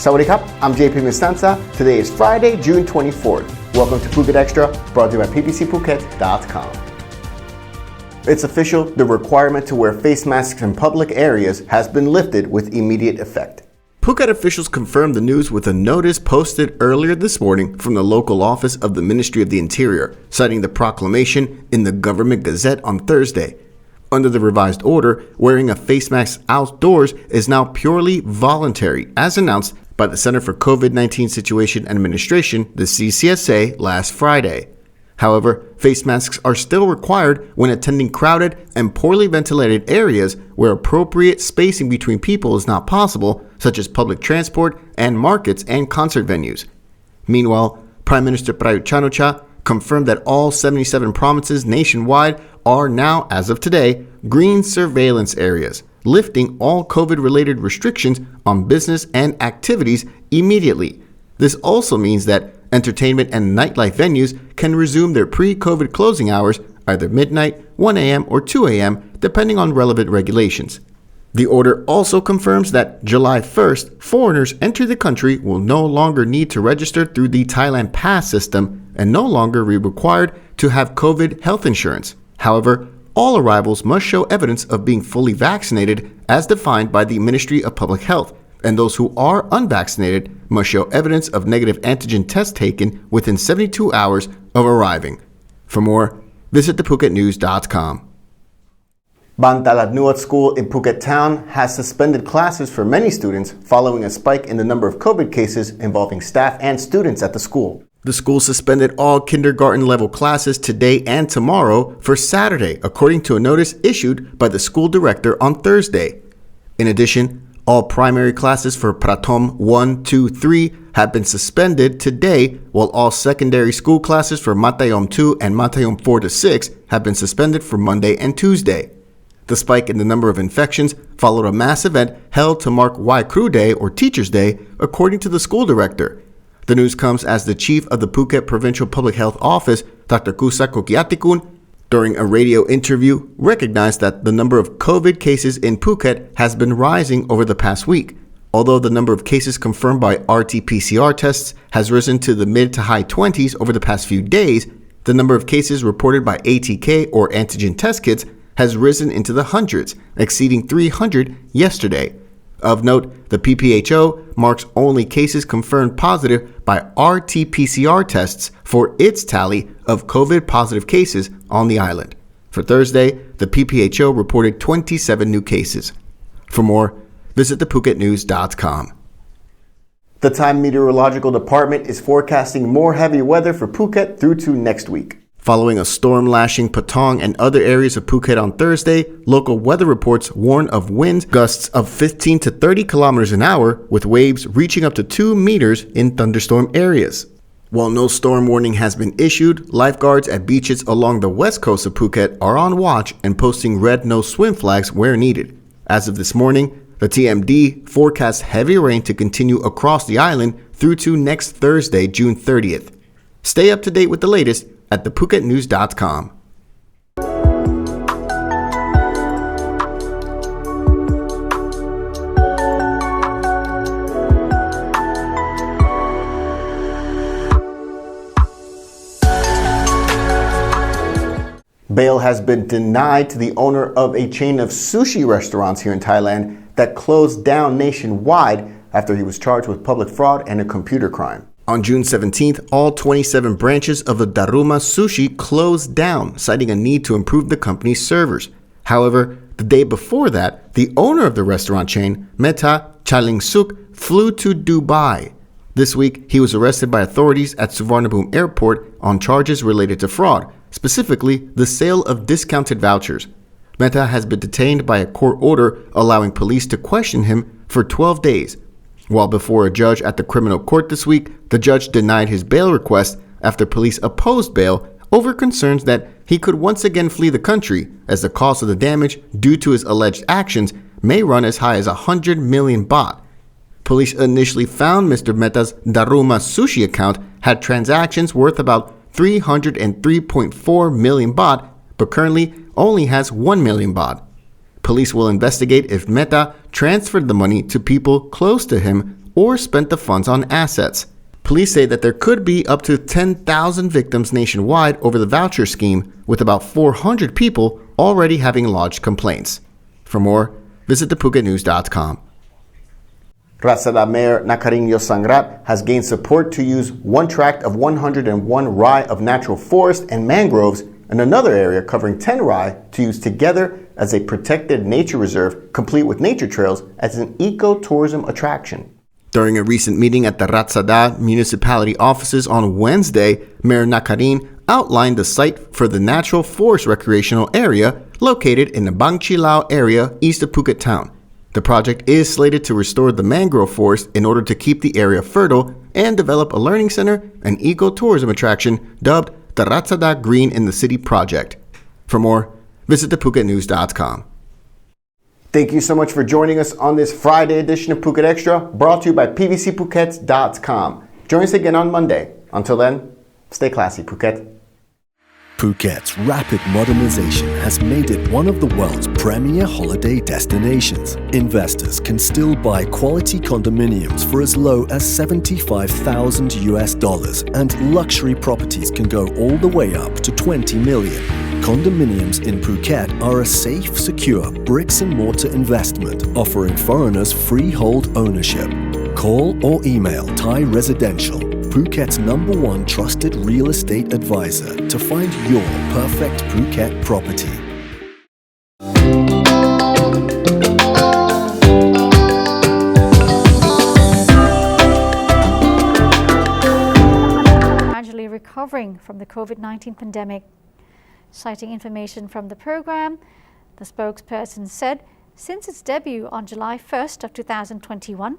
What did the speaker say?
Sawadee Krap, I'm JP Mestanza. Today is Friday, June 24th. Welcome to Phuket Extra, brought to you by ppcphuket.com. It's official, the requirement to wear face masks in public areas has been lifted with immediate effect. Phuket officials confirmed the news with a notice posted earlier this morning from the local office of the Ministry of the Interior, citing the proclamation in the Government Gazette on Thursday. Under the revised order, wearing a face mask outdoors is now purely voluntary, as announced by the Center for COVID-19 Situation Administration, the CCSA, last Friday. However, face masks are still required when attending crowded and poorly ventilated areas where appropriate spacing between people is not possible, such as public transport and markets and concert venues. Meanwhile, Prime Minister Prayut Chan-o-cha confirmed that all 77 provinces nationwide are now, as of today, green surveillance areas, lifting all COVID-related restrictions on business and activities immediately. This also means that entertainment and nightlife venues can resume their pre-COVID closing hours either midnight, 1 a.m. or 2 a.m. depending on relevant regulations. The order also confirms that July 1st, foreigners entering the country will no longer need to register through the Thailand Pass system and no longer be required to have COVID health insurance. However, all arrivals must show evidence of being fully vaccinated as defined by the Ministry of Public Health, and those who are unvaccinated must show evidence of negative antigen test taken within 72 hours of arriving. For more, visit thephuketnews.com. Bantalad Nuat School in Phuket Town has suspended classes for many students following a spike in the number of COVID cases involving staff and students at the school. The school suspended all kindergarten level classes today and tomorrow for Saturday, according to a notice issued by the school director on Thursday. In addition, all primary classes for Prathom 1, 2, 3 have been suspended today, while all secondary school classes for Matayom 2 and Matayom 4 to 6 have been suspended for Monday and Tuesday. The spike in the number of infections followed a mass event held to mark Waikru Day or Teachers' Day, according to the school director. The news comes as the chief of the Phuket Provincial Public Health Office, Dr. Kusak Kukiatikun, during a radio interview, recognized that the number of COVID cases in Phuket has been rising over the past week. Although the number of cases confirmed by RT-PCR tests has risen to the mid to high 20s over the past few days, the number of cases reported by ATK or antigen test kits has risen into the hundreds, exceeding 300 yesterday. Of note, the PPHO marks only cases confirmed positive by RT-PCR tests for its tally of COVID-positive cases on the island. For Thursday, the PPHO reported 27 new cases. For more, visit thephuketnews.com. The Thai Meteorological Department is forecasting more heavy weather for Phuket through to next week. Following a storm lashing Patong and other areas of Phuket on Thursday, local weather reports warn of wind gusts of 15 to 30 kilometers an hour, with waves reaching up to 2 meters in thunderstorm areas. While no storm warning has been issued, lifeguards at beaches along the west coast of Phuket are on watch and posting red no swim flags where needed. As of this morning, the TMD forecasts heavy rain to continue across the island through to next Thursday, June 30th. Stay up to date with the latest at thephuketnews.com. Bail has been denied to the owner of a chain of sushi restaurants here in Thailand that closed down nationwide after he was charged with public fraud and a computer crime. On June 17th, all 27 branches of the Daruma Sushi closed down, citing a need to improve the company's servers. However, the day before that, the owner of the restaurant chain, Meta Chalingsuk, flew to Dubai. This week, he was arrested by authorities at Suvarnabhumi Airport on charges related to fraud, specifically the sale of discounted vouchers. Meta has been detained by a court order allowing police to question him for 12 days. While before a judge at the criminal court this week, the judge denied his bail request after police opposed bail over concerns that he could once again flee the country, as the cost of the damage due to his alleged actions may run as high as 100 million baht. Police initially found Mr. Meta's Daruma Sushi account had transactions worth about 303.4 million baht, but currently only has 1 million baht. Police will investigate if Meta transferred the money to people close to him or spent the funds on assets. Police say that there could be up to 10,000 victims nationwide over the voucher scheme, with about 400 people already having lodged complaints. For more, visit thephuket.news.com. Ratsada Mayor Nakarinyo Sangrat has gained support to use one tract of 101 rai of natural forest and mangroves and another area covering 10 rai to use together as a protected nature reserve complete with nature trails as an eco-tourism attraction. During a recent meeting at the Ratsada municipality offices on Wednesday, Mayor Nakarin outlined the site for the natural forest recreational area located in the Bangchilao area east of Phuket town. The project is slated to restore the mangrove forest in order to keep the area fertile and develop a learning center and eco-tourism attraction dubbed the Ratsada Green in the City project. For more, visit thephuket.news.com. Thank you so much for joining us on this Friday edition of Phuket Extra, brought to you by pvcphuket.com. Join us again on Monday. Until then, stay classy, Phuket. Phuket's rapid modernization has made it one of the world's premier holiday destinations. Investors can still buy quality condominiums for as low as $75,000 and luxury properties can go all the way up to 20 million. Condominiums in Phuket are a safe, secure bricks-and-mortar investment offering foreigners freehold ownership. Call or email Thai Residential, Phuket's #1 trusted real estate advisor, to find your perfect Phuket property. Gradually recovering from the COVID-19 pandemic. Citing information from the program, the spokesperson said since its debut on July 1st of 2021,